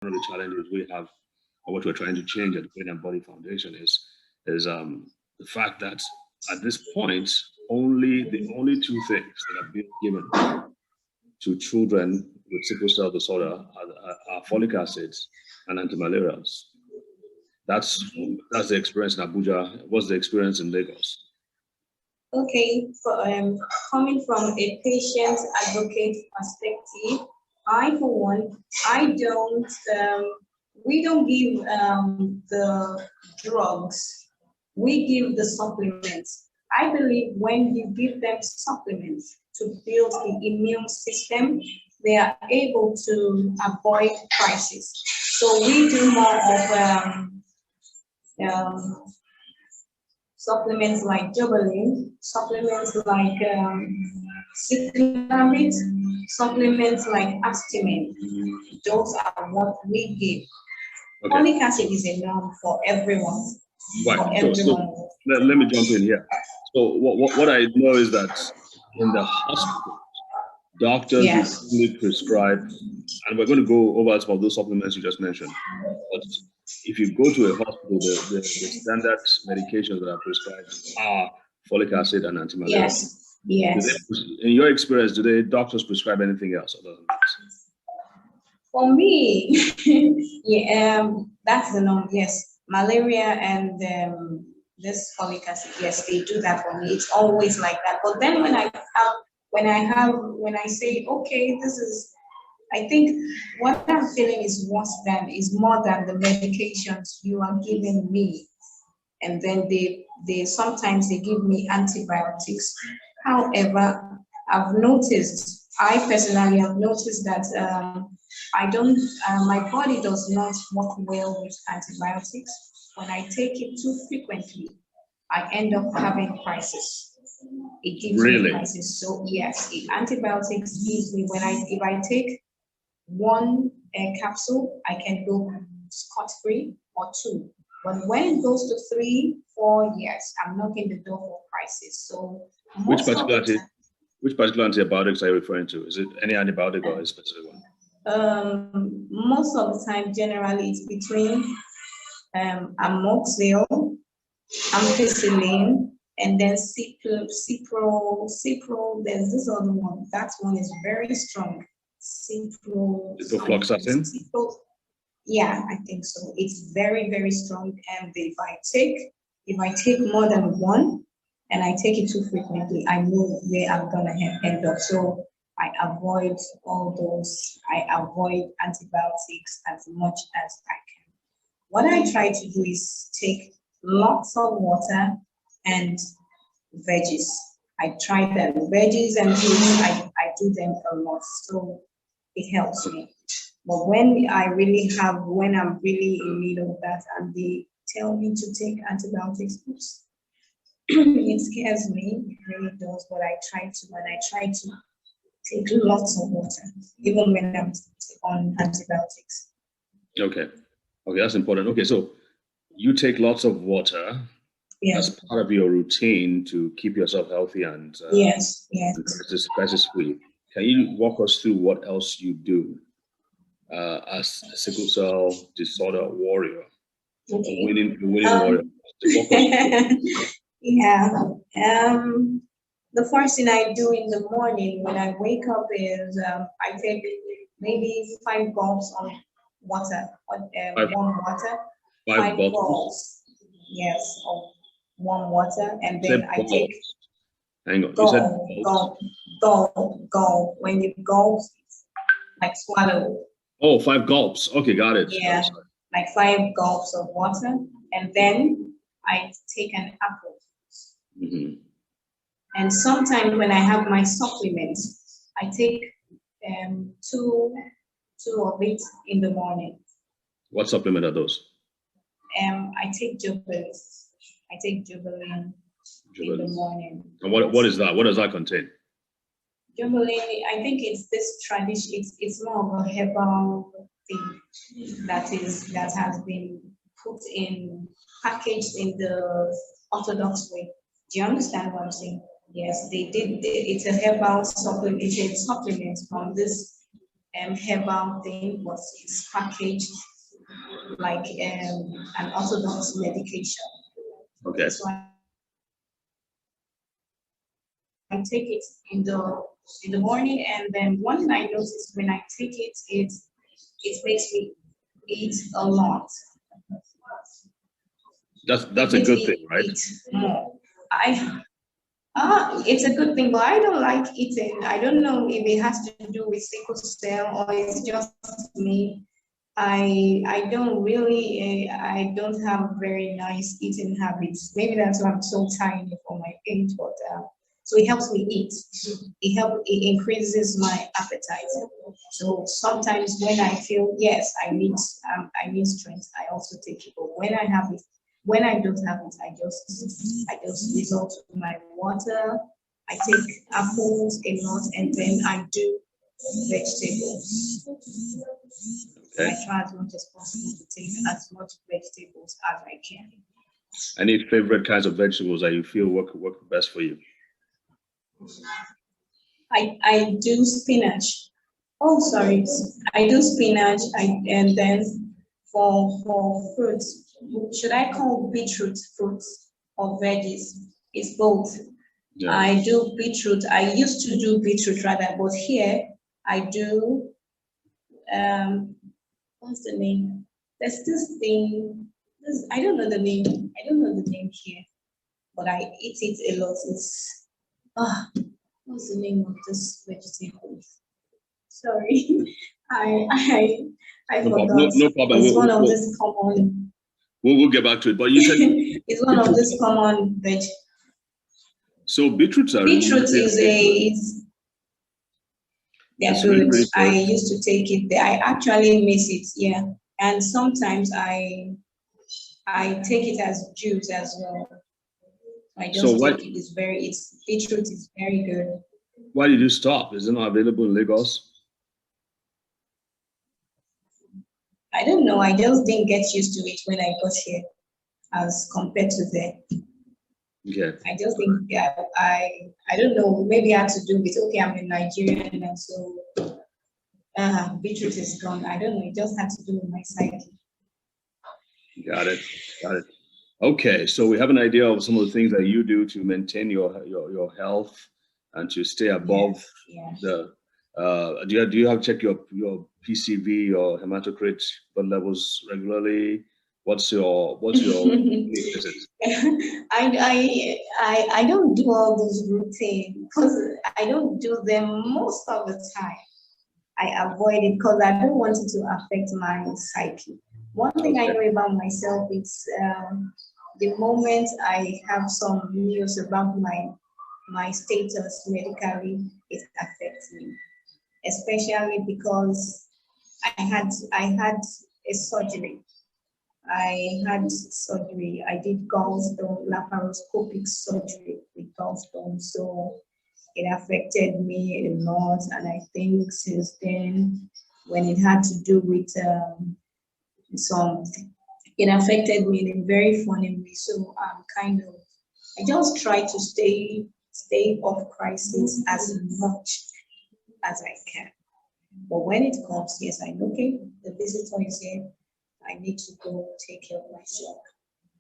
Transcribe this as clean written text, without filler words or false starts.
one of the challenges we have, or what we're trying to change at the Brain and Body Foundation is the fact that at this point, the only two things that are being given to children with sickle cell disorder are folic acids and antimalarials. That's the experience in Abuja. What's the experience in Lagos? Okay, coming from a patient advocate perspective, for one, we don't give the drugs, we give the supplements. I believe when you give them supplements to build the immune system, they are able to avoid crisis. So we do more of supplements like Jubilee, supplements like Sickle, supplements like Astamin. Those are what we give. Okay. Folic acid is a norm for everyone. Right. So let me jump in here. So what I know is that in the hospital, doctors usually prescribe, and we're going to go over some of those supplements you just mentioned. But if you go to a hospital, the standard medications that are prescribed are folic acid and antimalarials. Yes. Yes. In your experience, do the doctors prescribe anything else other than that? For me, that's the norm. Yes, malaria and this folic acid. Yes, they do that for me. It's always like that. But then when I say, okay, this is, I think what I'm feeling is more than the medications you are giving me. And then they sometimes they give me antibiotics. However, I personally have noticed that my body does not work well with antibiotics. When I take it too frequently, I end up having crisis. It gives me crisis. So yes, if antibiotics gives me, if I take one capsule, I can go scot-free or two. But when it goes to 3, 4 years, I'm knocking the door for crisis. So which particular antibiotics are you referring to? Is it any antibiotic or a specific one? Most of the time, generally, it's between amoxicillin, ampicillin, and then Sickle. There's this other one. That one is very strong. Ciprofloxacin? Yeah, I think so. It's very, very strong. And if I take more than one and I take it too frequently, I know where I'm gonna end up. So I avoid all those. I avoid antibiotics as much as I can. What I try to do is take lots of water and veggies. I try that veggies and fruits. I do them a lot, so it helps me. But when I'm really in need of that, and they tell me to take antibiotics, it scares me. It really does. But I try to take lots of water, even when I'm on antibiotics. Okay, that's important. Okay, so you take lots of water as part of your routine to keep yourself healthy and crisis free. Can you walk us through what else you do as a sickle cell disorder warrior? Okay. Winning warrior. The first thing I do in the morning when I wake up is I take maybe 5 gulps of water, warm water. 5 gulps. Yes, of warm water, and then I take. Hang on. Gulp. When you gulp, like swallow. Oh, 5 gulps. Okay, got it. Yeah, like 5 gulps of water, and then I take an apple. Mm-hmm. And sometimes when I have my supplements, I take 2 of it in the morning. What supplement are those? I take Jubilee. In the morning. And what is that? What does that contain? Jubilee, I think it's this tradition. It's more of a herbal thing that has been packaged in the orthodox way. Do you understand what I'm saying? Yes, they did. It's a herbal supplement. It's a supplement from this herbal thing, but it's packaged like an orthodox medication. Okay. So I take it in the morning, and then one thing I notice when I take it, it makes me eat a lot. That's a good thing, right? Eat more. It's a good thing, but I don't like eating. I don't know if it has to do with sickle cell or it's just me. I don't really I don't have very nice eating habits. Maybe that's why I'm so tiny for my age, but so it helps me eat. It increases my appetite. So sometimes when I feel yes, I need strength, I also take it. But when I don't have it, I just resort to my water. I take apples a lot, and then I do vegetables. Okay. I try as much as possible to take as much vegetables as I can. Any favorite kinds of vegetables that you feel work best for you? I do spinach. Oh, sorry. I do spinach. And then for fruits, should I call beetroot fruits or veggies? It's both. Yeah. I do beetroot. I used to do beetroot rather, but here I do what's the name? There's this thing. I don't know the name. I don't know the name here, but I eat it a lot. It's what's the name of this vegetable? Sorry, I No forgot. problem. No problem. It's one of this common. We'll get back to it. But you said it's one of this common veg. So beetroots are Beetroot really is they're good. really I used to take it. I actually miss it. Yeah, and sometimes I take it as juice as well. I just take it. Beetroot is very good. Why did you stop? Is it not available in Lagos? I don't know. I just didn't get used to it when I got here, as compared to there. Okay. I just think I don't know. Maybe it had to do with I'm in Nigeria, and so beetroot is gone. I don't know. It just had to do with my psyche. Got it. Okay, so we have an idea of some of the things that you do to maintain your health and to stay above the. Do you have to check your PCV or hematocrit blood levels regularly? What's your visit? I don't do all those routine because I don't do them most of the time. I avoid it because I don't want it to affect my psyche. One thing I know about myself is the moment I have some news about my status medically, it affects me, especially because I had a surgery. I did gallstone, laparoscopic surgery with gallstone, so it affected me a lot. And I think since then, when it had to do with it affected me in a very funny way. So I just try to stay off crisis as much as I can. But when it comes, yes, I know, okay, the visitor is here. I need to go take care of myself.